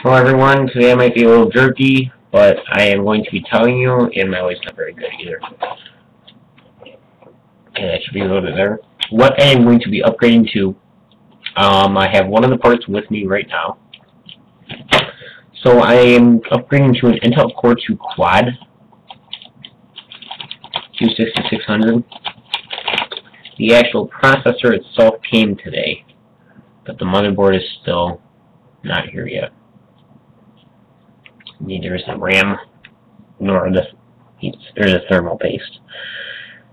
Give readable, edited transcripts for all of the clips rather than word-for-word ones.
Hello everyone, today I might be a little jerky, but I am going to be telling you, and my voice not very good either. And that should be a little bit better. What I am going to be upgrading to, I have one of the parts with me right now. So I am upgrading to an Intel Core 2 Quad 26600. The actual processor itself came today, but the motherboard is still not here yet. Neither is the RAM nor the thermal paste.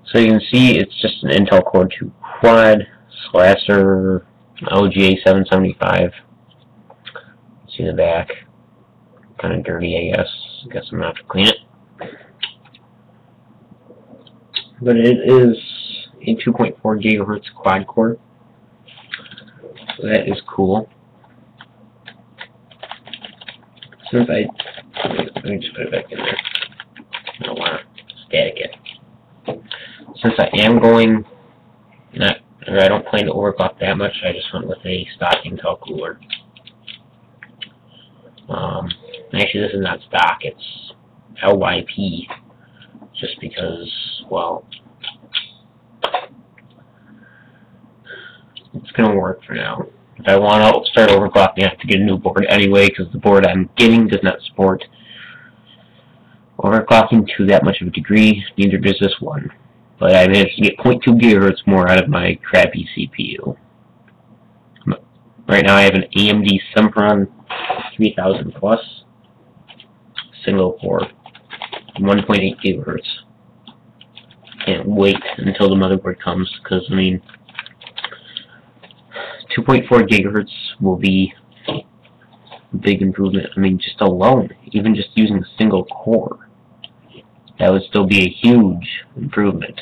So you can see it's just an Intel Core 2 Quad Slasher LGA 775. See the back, kind of dirty, I guess. I'm gonna have to clean it. But it is a 2.4 gigahertz quad core, so that is cool. Let me just put it back in there. I don't want to static it. Since I am going, I don't plan to overclock that much, I just went with a stock Intel cooler. Actually, this is not stock, it's LYP, just because, well, it's going to work for now. If I want to start overclocking, I have to get a new board anyway, because the board I'm getting does not support overclocking to that much of a degree. Neither does this one. But I managed to get 0.2 gigahertz more out of my crappy CPU. Right now I have an AMD Sempron 3000 Plus, single core, 1.8 gigahertz. Can't wait until the motherboard comes, because, I mean, 2.4 gigahertz will be a big improvement. I mean, just alone, even just using a single core, that would still be a huge improvement.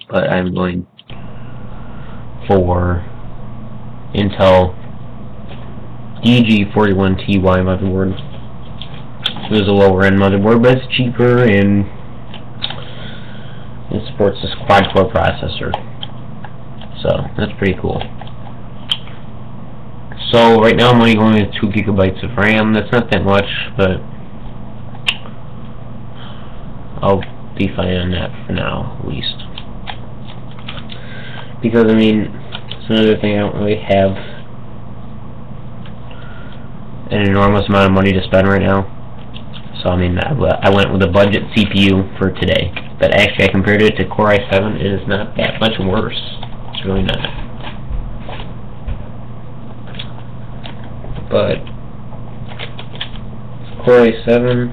But I'm going for Intel DG41Ty motherboard. It is a lower end motherboard, but it's cheaper and it supports this quad core processor. So that's pretty cool. So right now I'm only going with 2 gigabytes of RAM. That's not that much, but I'll be fine on that for now, at least. Because, I mean, it's another thing, I don't really have an enormous amount of money to spend right now. So, I mean, I went with a budget CPU for today. But actually, I compared it to Core i7, it is not that much worse. It's really not. But Core i7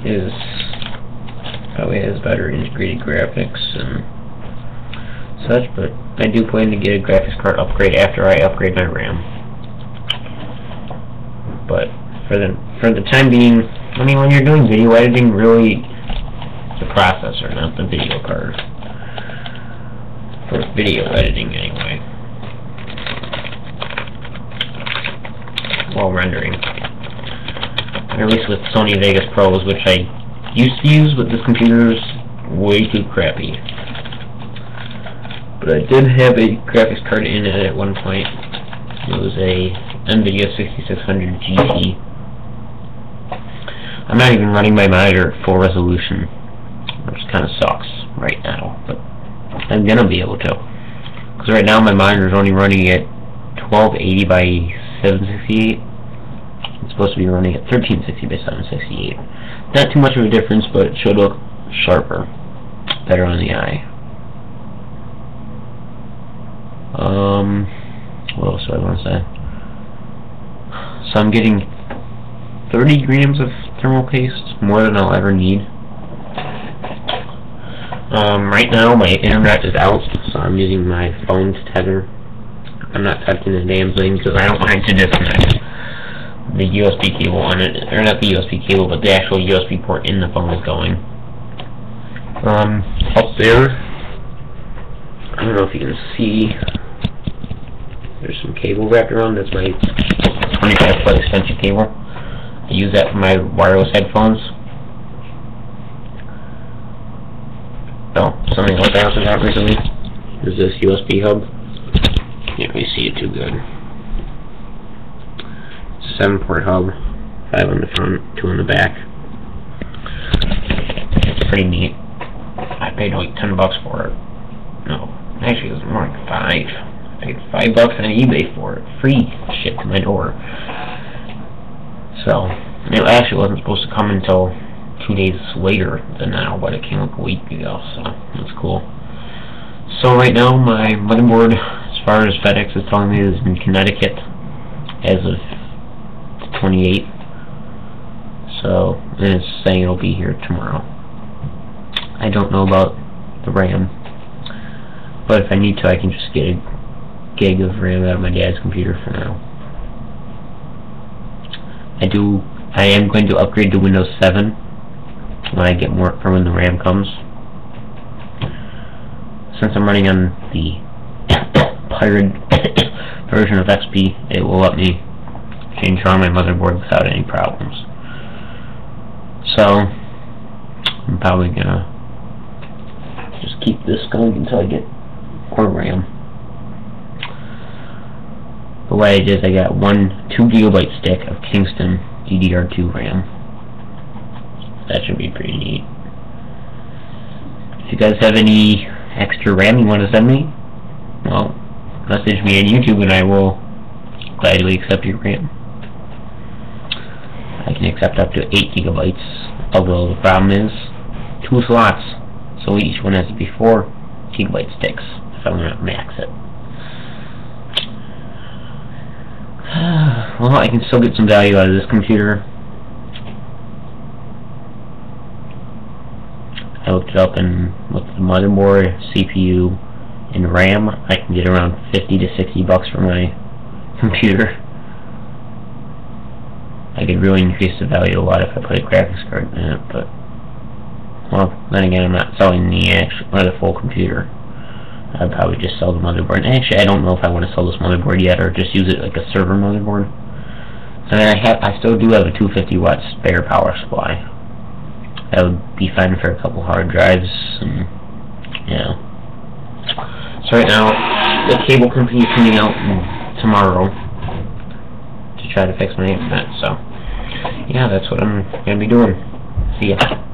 is probably has better integrated graphics and such, but I do plan to get a graphics card upgrade after I upgrade my RAM. But for the time being, I mean, when you're doing video editing, really the processor, not the video card. For video editing, anyway. While rendering. Or at least with Sony Vegas Pros, which I used to use, but this computer is way too crappy. But I did have a graphics card in it at one point. It was a NVIDIA 6600 GT. I'm not even running my monitor at full resolution, which kind of sucks right now, but I'm gonna be able to, because right now my monitor is only running at 1280 by 768. It's supposed to be running at 1360 by 768. Not too much of a difference, but it should look sharper, better on the eye. What else do I want to say? So I'm getting 30 grams of thermal paste, more than I'll ever need. Right now my internet is out, so I'm using my phone to tether. I'm not touching the damn thing because I don't want to disconnect the USB cable on it, or not the USB cable, but the actual USB port in the phone is going. Up there, I don't know if you can see, there's some cable wrapped around. That's my 25-foot extension cable. I use that for my wireless headphones. Oh, something else I also got recently is this USB hub. Can't really see it too good. 7-port hub, 5 on the front, 2 on the back. It's pretty neat. I paid like $10 for it. No, actually it was more like 5. I paid $5 on eBay for it. Free shipped to my door. So, it actually wasn't supposed to come until 2 days later than now, but it came like a week ago, so that's cool. So right now, my motherboard, as far as FedEx is telling me, is in Connecticut as of the 28th. So, and it's saying it'll be here tomorrow. I don't know about the RAM, but if I need to, I can just get a gig of RAM out of my dad's computer for now. I am going to upgrade to Windows 7 when I get more, for when the RAM comes. Since I'm running on the pirated version of XP, it will let me change around my motherboard without any problems. So, I'm probably gonna just keep this going until I get more RAM. But what I did is I got 2 GB stick of Kingston DDR2 RAM. That should be pretty neat. If you guys have any extra RAM you want to send me, well, message me on YouTube and I will gladly accept your RAM. I can accept up to 8 GB, although the problem is 2 slots, so each one has to be 4 GB sticks if I want to max it. Well, I can still get some value out of this computer. I looked it up, and with the motherboard, CPU, and RAM, I can get around $50 to $60 for my computer. I could really increase the value a lot if I put a graphics card in it, but, well, then again, I'm not selling the full computer. I'd probably just sell the motherboard. And actually, I don't know if I want to sell this motherboard yet, or just use it like a server motherboard. And then I still do have a 250-watt spare power supply. That would be fine for a couple hard drives, and So right now, the cable company is coming out tomorrow to try to fix my internet. So yeah, that's what I'm gonna be doing. See ya.